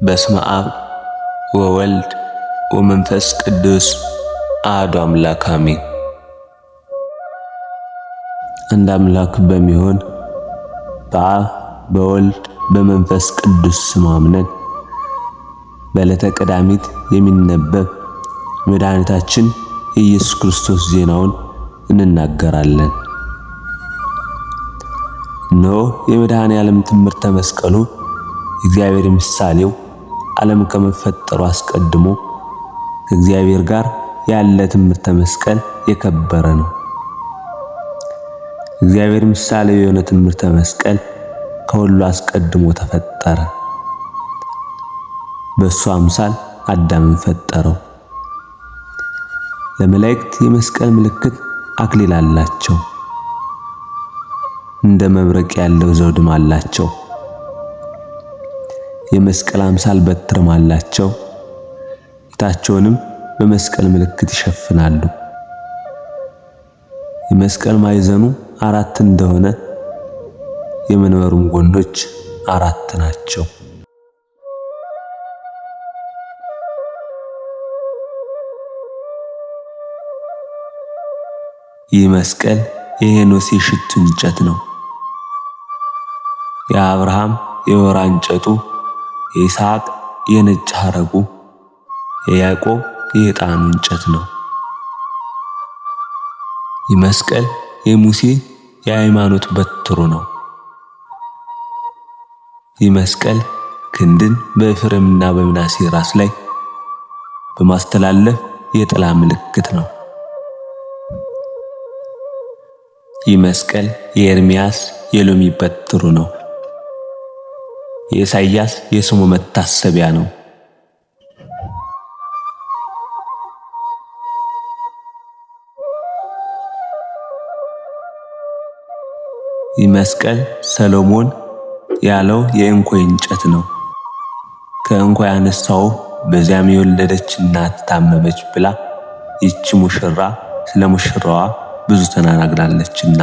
በስመ አብ ወወልድ ወመንፈስ ቅዱስ አሐዱ አምላክ አሜን። አንድ አምላክ በሚሆን በአብ በወልድ በመንፈስ ቅዱስ ስም አምነን በዕለተ ቀዳሚት የሚነበብ መድኃኒታችን ኢየሱስ ክርስቶስ ዜናውን እንናገራለን። እነሆ የመድኃኔ ዓለም ትምህርተ መስቀሉ እግዚአብሔር ምሳሌው ዓለም ከመፈጠሩ አስቀድሞ ከእግዚአብሔር ጋር ያለ ትምህርተ መስቀል የከበረ ነው። እግዚአብሔር ምሳሌው የሆነ ትምህርተ መስቀል ከሁሉ አስቀድሞ ተፈጠረ። በእሱ አምሳል አዳምን ፈጠረው። ለመላእክት የመስቀል ምልክት አክሊል አላቸው። እንደ መብረቅ ያለው ዘውድም አላቸው። የመስቀል አምሳል በትርም አላቸው። ፊታቸውንም በመስቀል ምልክት ይሸፍናሉ። የመስቀል ማዕዘኑ አራት እንደሆነ የመንበሩም ጎኖች አራት ናቸው። ይህ መስቀል የሄኖስ የሽቱ እንጨት ነው። የአብርሃም የወይራ እንጨቱ፣ የይስሐቅ የነጭ ሐረጉ፣ የያዕቆብ የዕጣኑ እንጨት ነው። ይህ መስቀል የሙሴ የሃይማኖት በትሩ ነው። ይህ መስቀል ክንድን በኤፍሬምና በምናሴ ራስ ላይ በማስተላለፍ የጥላ ምልክት ነው። ይህ መስቀል የኤርምያስ የሎሚ በትሩ ነው። የኢሳይያስ የስሙ መታሰቢያ ነው። ይህ መስቀል ሰሎሞን ያለው የእንኮይ እንጨት ነው። ከእንኮይ ያነሳው በዚያም የወለደች እናት ታመመች ብላ ይህች ሙሽራ ስለ ሙሽራዋ ብዙ ተናግራለችና።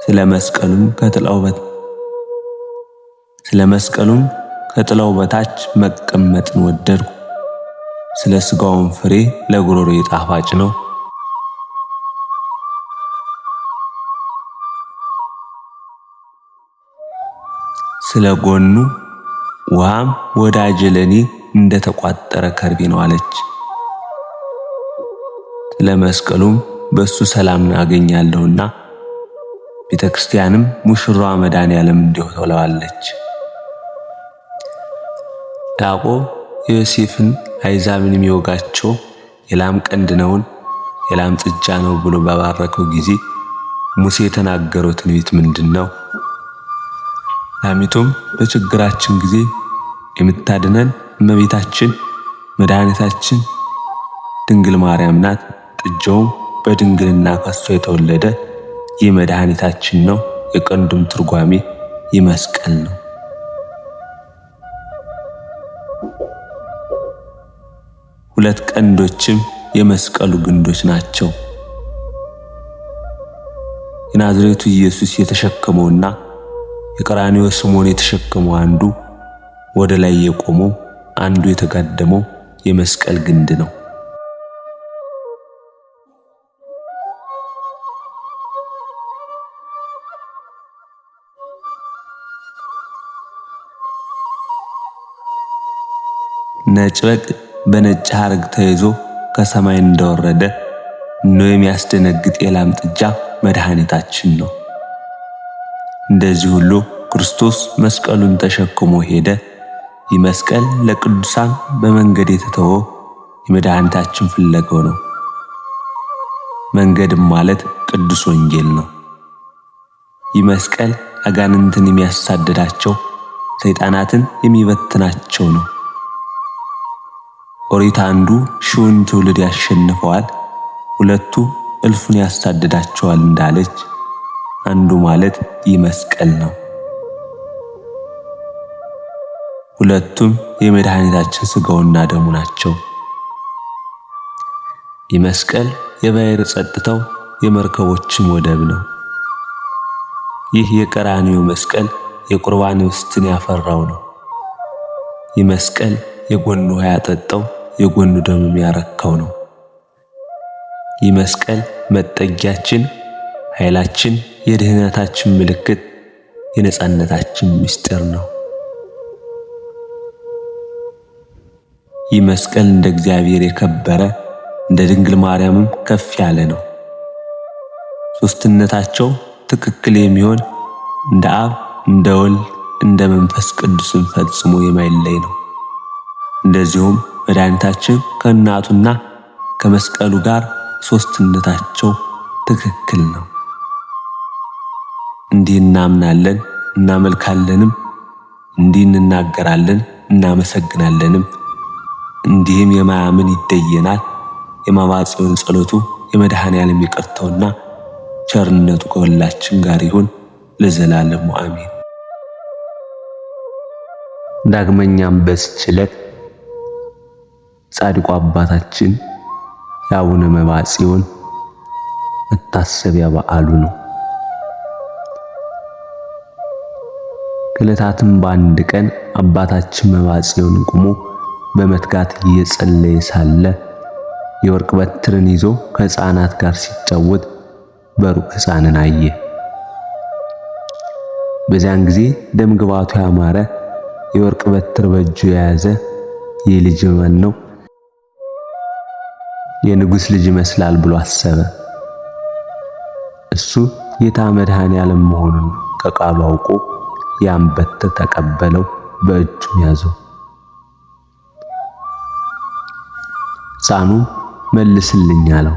ስለ መስቀሉም ከጥላው በታች መቀመጥን ወደድኩ። ስለ ሥጋውም ፍሬ ለጉሮሮ ጣፋጭ ነው። ስለ ጎኑ ውሃም ወዳጄ ለኔ እንደተቋጠረ ከርቤ ነው አለች። ስለ መስቀሉም በሱ ሰላም አገኛለሁና ቤተክርስቲያንም ሙሽራዋ መድኃኔ ዓለም እንዲሁ ትለዋለች። ያዕቆብ ዮሴፍን አሕዛብን የሚወጋቸው የላም ቀንድ ነውን የላም ጥጃ ነው ብሎ በባረከው ጊዜ ሙሴ የተናገረው ትንቢት ምንድነው? ላሚቱም በችግራችን ጊዜ የምታድነን እመቤታችን መድኃኒታችን ድንግል ማርያም ናት። ጥጃውም በድንግልና ከሷ የተወለደ ይህ መድኃኒታችን ነው። የቀንዱም ትርጓሜ ይህ መስቀል ነው። ሁለት ቀንዶችም የመስቀሉ ግንዶች ናቸው። የናዝሬቱ ኢየሱስ የተሸከመውና የቀራንዮ ስምዖን የተሸከመው አንዱ ወደ ላይ የቆመው አንዱ የተጋደመው የመስቀል ግንድ ነው። ነጭ በግ በነጭ ሐረግ ተይዞ ከሰማይ እንደወረደ ነው የሚያስደነግጥ የላም ጥጃ መድኃኒታችን ነው። እንደዚህ ሁሉ ክርስቶስ መስቀሉን ተሸክሞ ሄደ። ይህ መስቀል ለቅዱሳን በመንገድ የተተወው የመድኃኒታችን ፍለጋው ነው። መንገድም ማለት ቅዱስ ወንጌል ነው። ይህ መስቀል አጋንንትን የሚያሳድዳቸው ሰይጣናትን የሚበትናቸው ነው። ኦሪት አንዱ ሺውን ትውልድ ያሸንፈዋል፣ ሁለቱ እልፉን ያሳድዳቸዋል እንዳለች አንዱ ማለት ይህ መስቀል ነው። ሁለቱም የመድኃኒታችን ሥጋውና ደሙ ናቸው። ይህ መስቀል የባሕር ጸጥታው የመርከቦችም ወደብ ነው። ይህ የቀራንዮ መስቀል የቁርባን ኅብስትን ያፈራው ነው። ይህ መስቀል የጎኑ ውሃ ያጠጣው የጎኑ ደምም ያረካው ነው። ይህ መስቀል መጠጊያችን፣ ኃይላችን፣ የድህነታችን ምልክት፣ የነጻነታችን ምስጢር ነው። ይህ መስቀል እንደ እግዚአብሔር የከበረ እንደ ድንግል ማርያምም ከፍ ያለ ነው። ሦስትነታቸው ትክክል የሚሆን እንደ አብ እንደ ወልድ እንደ መንፈስ ቅዱስም ፈጽሞ የማይለይ ነው። እንደዚሁም መድኃኒታችን ከእናቱና ከመስቀሉ ጋር ሦስትነታቸው ትክክል ነው። እንዲህ እናምናለን እናመልካለንም፣ እንዲህ እንናገራለን እናመሰግናለንም። እንዲህም የማያምን ይደየናል። የማማጽዮን ጸሎቱ የመድኃኔዓለም ይቅርታውና ቸርነቱ ከሁላችን ጋር ይሁን ለዘላለሙ አሜን። ዳግመኛም በዚች ዕለት ጻድቁ አባታችን የአቡነ መባጽዮን መታሰቢያ በዓሉ ነው። ከዕለታትም በአንድ ቀን አባታችን መባጽዮን ቆሞ በመትጋት እየጸለየ ሳለ የወርቅ በትርን ይዞ ከሕፃናት ጋር ሲጫወት በሩቅ ሕፃንን አየ። በዚያን ጊዜ ደም ግባቱ ያማረ የወርቅ በትር በእጁ የያዘ ይህ ልጅ ማን ነው? የንጉሥ ልጅ ይመስላል ብሎ አሰበ። እሱ ጌታ መድኃኔዓለም መሆኑን ከቃሉ አውቆ ያን በትር ተቀበለው፣ በእጁም ያዘው። ሕፃኑ መልስልኝ አለው።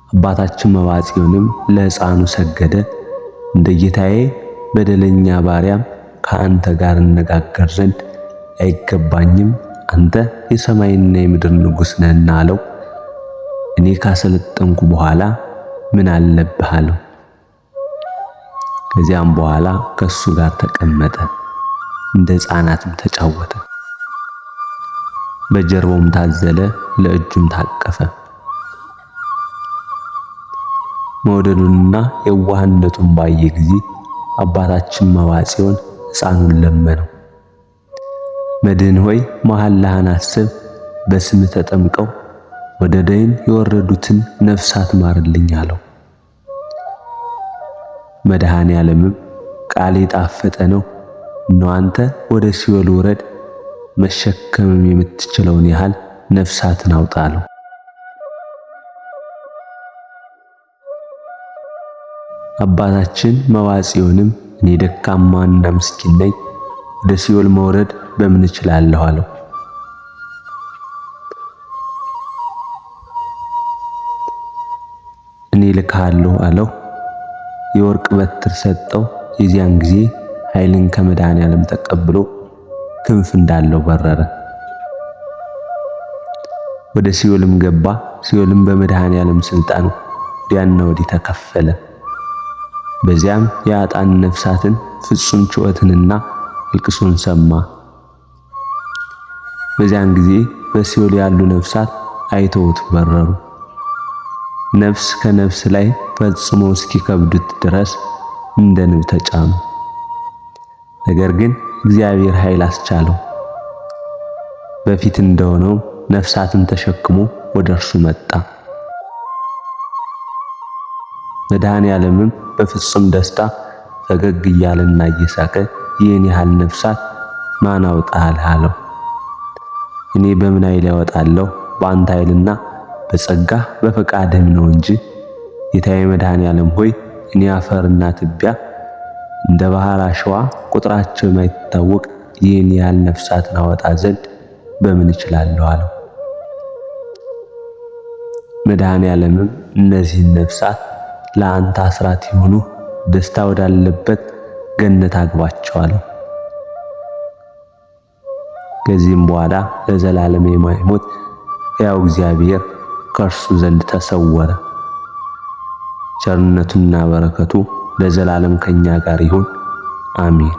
አባታችን መባጽዮንም ለሕፃኑ ሰገደ። እንደ ጌታዬ በደለኛ ባሪያም ከአንተ ጋር እነጋገር ዘንድ አይገባኝም፣ አንተ የሰማይና የምድር ንጉሥ ነህና አለው። እኔ ካሰለጠንኩ በኋላ ምን አለብህ አለው። ከዚያም በኋላ ከሱ ጋር ተቀመጠ፣ እንደ ሕፃናትም ተጫወተ። በጀርባውም ታዘለ፣ ለእጁም ታቀፈ። መውደዱንና የዋህነቱን ባየ ጊዜ አባታችን መባጽዮን ሕፃኑን ለመነው። መድህን ሆይ መሐላህን አስብ፣ በስምህ ተጠምቀው ወደ ደይን የወረዱትን ነፍሳት ማርልኝ አለው። መድኃኔዓለምም ቃሌ የጣፈጠ ነው፣ እነሆ አንተ ወደ ሲኦል ውረድ፣ መሸከምም የምትችለውን ያህል ነፍሳትን አውጣ አለው። አባታችን መባጽዮንም እኔ ደካማና ምስኪን ነኝ፣ ወደ ሲኦል መውረድ በምን እችላለሁ አለው። እኔ ልካለሁ አለው። የወርቅ በትር ሰጠው። የዚያን ጊዜ ኃይልን ከመድኃኔዓለም ተቀብሎ ክንፍ እንዳለው በረረ። ወደ ሲኦልም ገባ። ሲኦልም በመድኃኔዓለም ሥልጣን ወዲያና ወዲህ ተከፈለ። በዚያም የኃጥአን ነፍሳትን ፍጹም ጩኸትንና ልቅሶን ሰማ። በዚያን ጊዜ በሲኦል ያሉ ነፍሳት አይተውት በረሩ። ነፍስ ከነፍስ ላይ ፈጽሞ እስኪከብዱት ድረስ እንደ ንብ ተጫኑ። ነገር ግን እግዚአብሔር ኃይል አስቻለው። በፊት እንደሆነው ነፍሳትን ተሸክሞ ወደ እርሱ መጣ። መድኃኔዓለምም በፍጹም ደስታ ፈገግ እያለና እየሳቀ ይህን ያህል ነፍሳት ማን አወጣሃል አለው። እኔ በምን ኃይል ያወጣለሁ? በአንተ ኃይልና በጸጋ በፈቃድህም ነው እንጂ። ጌታዬ መድኃኔዓለም ሆይ እኔ አፈርና ትቢያ እንደ ባህር አሸዋ ቁጥራቸው የማይታወቅ ይህን ያህል ነፍሳትን አወጣ ዘንድ በምን እችላለሁ አለው። መድኃኔዓለምም እነዚህን ነፍሳት ለአንተ አስራት የሆኑ ደስታ ወዳለበት ገነት አግባቸው አለው። ከዚህም በኋላ ለዘላለም የማይሞት ሕያው እግዚአብሔር ከእርሱ ዘንድ ተሰወረ። ቸርነቱና በረከቱ ለዘላለም ከኛ ጋር ይሁን አሜን።